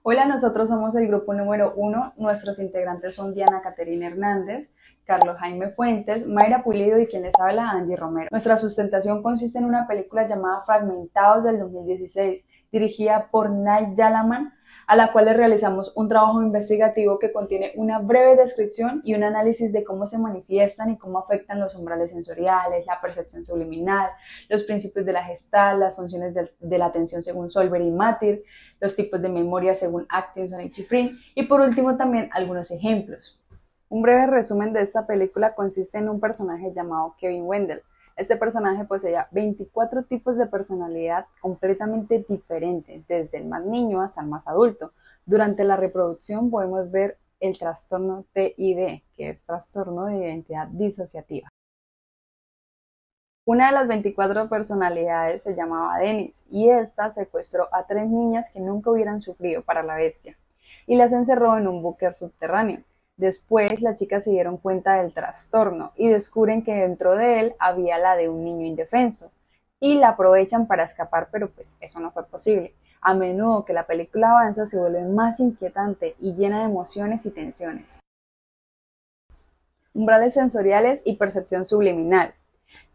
Hola, nosotros somos el grupo número 1. Nuestros integrantes son Diana Caterina Hernández, Carlos Jaime Fuentes, Mayra Pulido y quien les habla, Angie Romero. Nuestra sustentación consiste en una película llamada Fragmentados del 2016, dirigida por Night Yalaman, a la cual le realizamos un trabajo investigativo que contiene una breve descripción y un análisis de cómo se manifiestan y cómo afectan los umbrales sensoriales, la percepción subliminal, los principios de la Gestalt, las funciones de la atención según Solver y Matir, los tipos de memoria según Atkinson y Schifrin, y por último también algunos ejemplos. Un breve resumen de esta película consiste en un personaje llamado Kevin Wendell. Este personaje poseía 24 tipos de personalidad completamente diferentes, desde el más niño hasta el más adulto. Durante la reproducción podemos ver el trastorno TID, que es trastorno de identidad disociativa. Una de las 24 personalidades se llamaba Dennis y esta secuestró a 3 niñas que nunca hubieran sufrido para la bestia y las encerró en un búnker subterráneo. Después las chicas se dieron cuenta del trastorno y descubren que dentro de él había la de un niño indefenso y la aprovechan para escapar, pero pues eso no fue posible. A menudo que la película avanza se vuelve más inquietante y llena de emociones y tensiones. Umbrales sensoriales y percepción subliminal.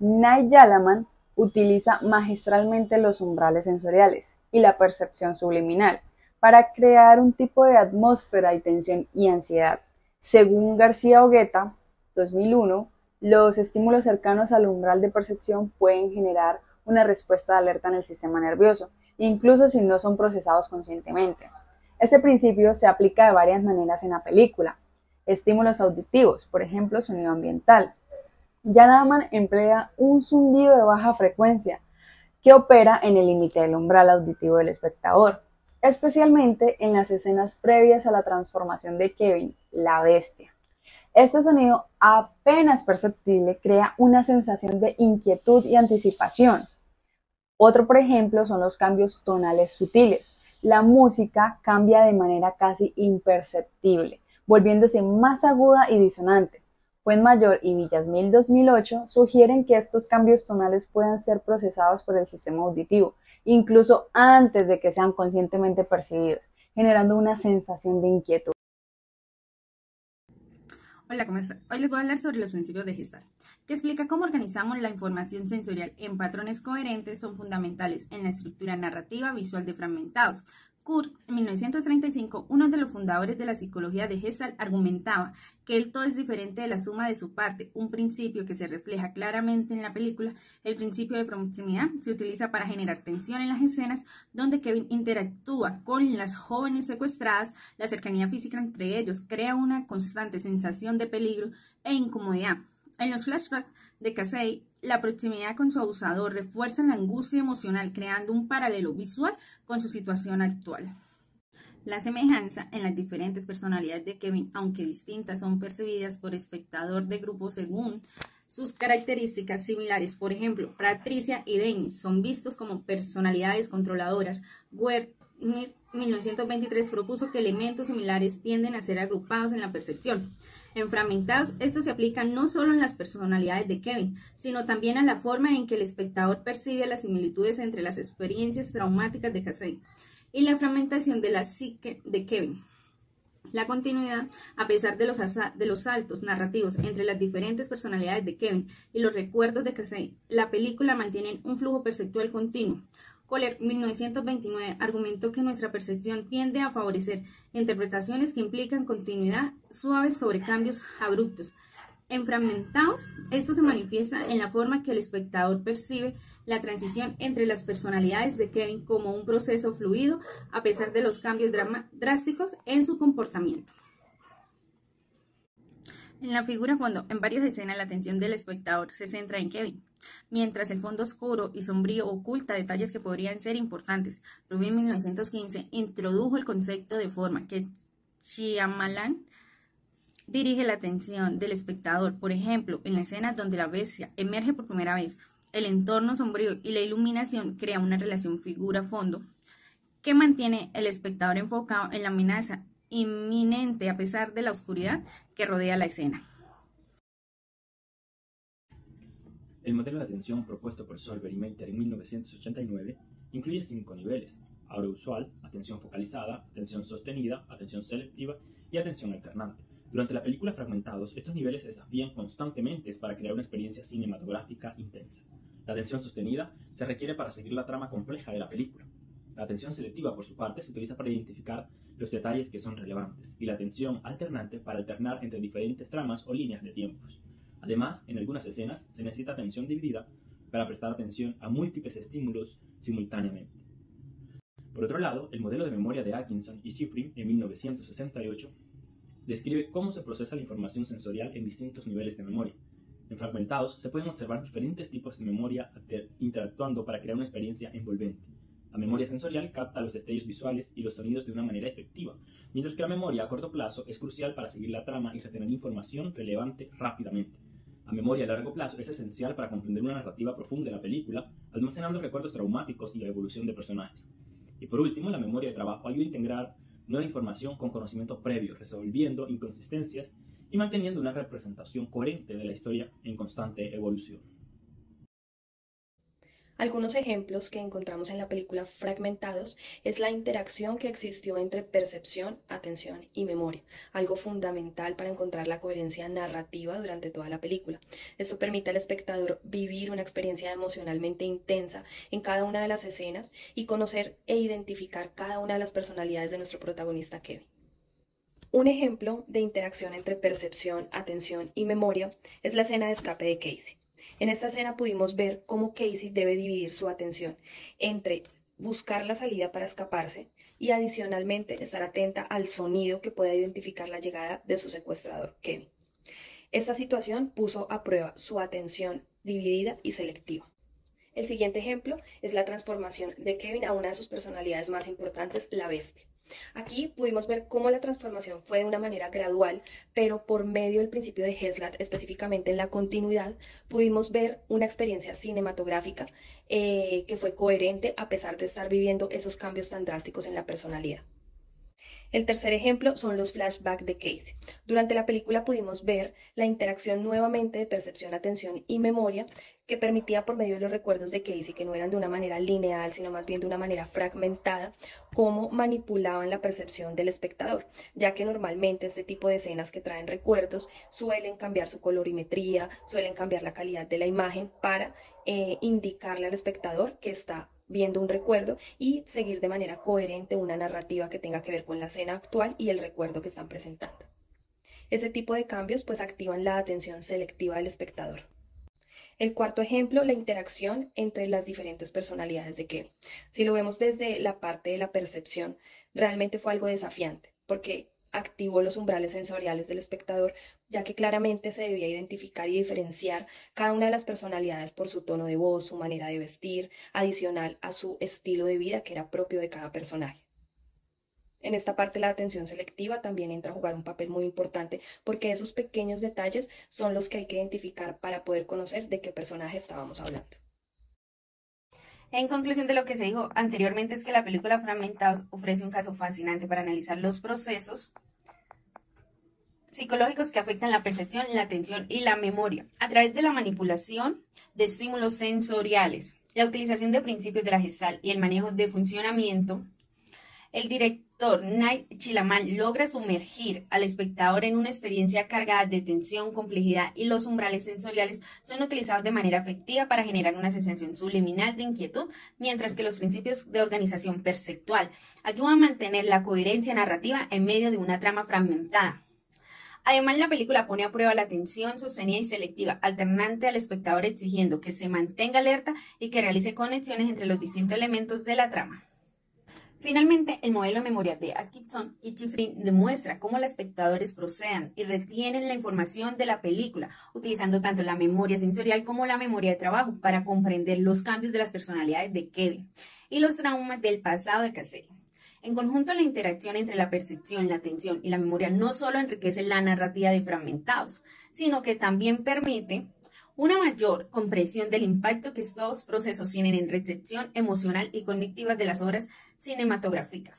Night Yalaman utiliza magistralmente los umbrales sensoriales y la percepción subliminal para crear un tipo de atmósfera de tensión y ansiedad. Según García Ogueta, 2001, los estímulos cercanos al umbral de percepción pueden generar una respuesta de alerta en el sistema nervioso, incluso si no son procesados conscientemente. Este principio se aplica de varias maneras en la película. Estímulos auditivos, por ejemplo, sonido ambiental. Yalaman emplea un zumbido de baja frecuencia que opera en el límite del umbral auditivo del espectador, especialmente en las escenas previas a la transformación de Kevin, la bestia. Este sonido apenas perceptible crea una sensación de inquietud y anticipación. Otro, por ejemplo, son los cambios tonales sutiles. La música cambia de manera casi imperceptible, volviéndose más aguda y disonante. Fuenmayor y Villasmil 2008 sugieren que estos cambios tonales puedan ser procesados por el sistema auditivo, incluso antes de que sean conscientemente percibidos, generando una sensación de inquietud. Hola, ¿cómo están? Hoy les voy a hablar sobre los principios de Gestalt, que explica cómo organizamos la información sensorial en patrones coherentes son fundamentales en la estructura narrativa visual de Fragmentados. Kurt, en 1935, uno de los fundadores de la psicología de Gestalt, argumentaba que el todo es diferente de la suma de su parte, un principio que se refleja claramente en la película. El principio de proximidad se utiliza para generar tensión en las escenas donde Kevin interactúa con las jóvenes secuestradas. La cercanía física entre ellos crea una constante sensación de peligro e incomodidad. En los flashbacks de Casey, la proximidad con su abusador refuerza la angustia emocional, creando un paralelo visual con su situación actual. La semejanza en las diferentes personalidades de Kevin, aunque distintas, son percibidas por espectador de grupo según sus características similares. Por ejemplo, Patricia y Dennis son vistos como personalidades controladoras. Werner, 1923, propuso que elementos similares tienden a ser agrupados en la percepción. En Fragmentados, esto se aplica no solo en las personalidades de Kevin, sino también a la forma en que el espectador percibe las similitudes entre las experiencias traumáticas de Casey y la fragmentación de la psique de Kevin. La continuidad, a pesar de los saltos narrativos entre las diferentes personalidades de Kevin y los recuerdos de Casey, la película mantiene un flujo perceptual continuo. Kohler, 1929, argumentó que nuestra percepción tiende a favorecer interpretaciones que implican continuidad suave sobre cambios abruptos. En Fragmentados, esto se manifiesta en la forma que el espectador percibe la transición entre las personalidades de Kevin como un proceso fluido a pesar de los cambios drásticos en su comportamiento. En la figura fondo, en varias escenas la atención del espectador se centra en Kevin, mientras el fondo oscuro y sombrío oculta detalles que podrían ser importantes. Rubin, 1915, introdujo el concepto de forma que Shyamalan dirige la atención del espectador. Por ejemplo, en la escena donde la bestia emerge por primera vez, el entorno sombrío y la iluminación crea una relación figura-fondo que mantiene el espectador enfocado en la amenaza inminente a pesar de la oscuridad que rodea la escena. El modelo de atención propuesto por Solver y Mater en 1989 incluye 5 niveles, audiovisual, atención focalizada, atención sostenida, atención selectiva y atención alternante. Durante la película Fragmentados, estos niveles se desafían constantemente para crear una experiencia cinematográfica intensa. La atención sostenida se requiere para seguir la trama compleja de la película. La atención selectiva, por su parte, se utiliza para identificar los detalles que son relevantes, y la atención alternante para alternar entre diferentes tramas o líneas de tiempos. Además, en algunas escenas se necesita atención dividida para prestar atención a múltiples estímulos simultáneamente. Por otro lado, el modelo de memoria de Atkinson y Shiffrin en 1968 describe cómo se procesa la información sensorial en distintos niveles de memoria. En Fragmentados se pueden observar diferentes tipos de memoria interactuando para crear una experiencia envolvente. La memoria sensorial capta los destellos visuales y los sonidos de una manera efectiva, mientras que la memoria a corto plazo es crucial para seguir la trama y retener información relevante rápidamente. La memoria a largo plazo es esencial para comprender una narrativa profunda de la película, almacenando recuerdos traumáticos y la evolución de personajes. Y por último, la memoria de trabajo ayuda a integrar nueva información con conocimiento previo, resolviendo inconsistencias y manteniendo una representación coherente de la historia en constante evolución. Algunos ejemplos que encontramos en la película Fragmentados es la interacción que existió entre percepción, atención y memoria, algo fundamental para encontrar la coherencia narrativa durante toda la película. Esto permite al espectador vivir una experiencia emocionalmente intensa en cada una de las escenas y conocer e identificar cada una de las personalidades de nuestro protagonista Kevin. Un ejemplo de interacción entre percepción, atención y memoria es la escena de escape de Casey. En esta escena pudimos ver cómo Casey debe dividir su atención entre buscar la salida para escaparse y adicionalmente estar atenta al sonido que pueda identificar la llegada de su secuestrador, Kevin. Esta situación puso a prueba su atención dividida y selectiva. El siguiente ejemplo es la transformación de Kevin a una de sus personalidades más importantes, la Bestia. Aquí pudimos ver cómo la transformación fue de una manera gradual, pero por medio del principio de Heslop, específicamente en la continuidad, pudimos ver una experiencia cinematográfica que fue coherente a pesar de estar viviendo esos cambios tan drásticos en la personalidad. El tercer ejemplo son los flashbacks de Casey. Durante la película pudimos ver la interacción nuevamente de percepción, atención y memoria que permitía por medio de los recuerdos de Casey, que no eran de una manera lineal, sino más bien de una manera fragmentada, cómo manipulaban la percepción del espectador, ya que normalmente este tipo de escenas que traen recuerdos suelen cambiar su colorimetría, suelen cambiar la calidad de la imagen para indicarle al espectador que está viendo un recuerdo y seguir de manera coherente una narrativa que tenga que ver con la escena actual y el recuerdo que están presentando. Ese tipo de cambios pues activan la atención selectiva del espectador. El cuarto ejemplo, la interacción entre las diferentes personalidades de Kevin. Si lo vemos desde la parte de la percepción, realmente fue algo desafiante, porque activó los umbrales sensoriales del espectador, ya que claramente se debía identificar y diferenciar cada una de las personalidades por su tono de voz, su manera de vestir, adicional a su estilo de vida que era propio de cada personaje. En esta parte la atención selectiva también entra a jugar un papel muy importante porque esos pequeños detalles son los que hay que identificar para poder conocer de qué personaje estábamos hablando. En conclusión de lo que se dijo anteriormente es que la película Fragmentados ofrece un caso fascinante para analizar los procesos psicológicos que afectan la percepción, la atención y la memoria a través de la manipulación de estímulos sensoriales, la utilización de principios de la Gestalt y el manejo de funcionamiento. El director Night Shyamalan logra sumergir al espectador en una experiencia cargada de tensión, complejidad y los umbrales sensoriales son utilizados de manera efectiva para generar una sensación subliminal de inquietud, mientras que los principios de organización perceptual ayudan a mantener la coherencia narrativa en medio de una trama fragmentada. Además, la película pone a prueba la atención sostenida y selectiva, alternante al espectador exigiendo que se mantenga alerta y que realice conexiones entre los distintos elementos de la trama. Finalmente, el modelo de memoria de Atkinson y Shiffrin demuestra cómo los espectadores procedan y retienen la información de la película, utilizando tanto la memoria sensorial como la memoria de trabajo para comprender los cambios de las personalidades de Kevin y los traumas del pasado de Casey. En conjunto, la interacción entre la percepción, la atención y la memoria no solo enriquece la narrativa de Fragmentados, sino que también permite una mayor comprensión del impacto que estos procesos tienen en recepción emocional y cognitiva de las obras cinematográficas.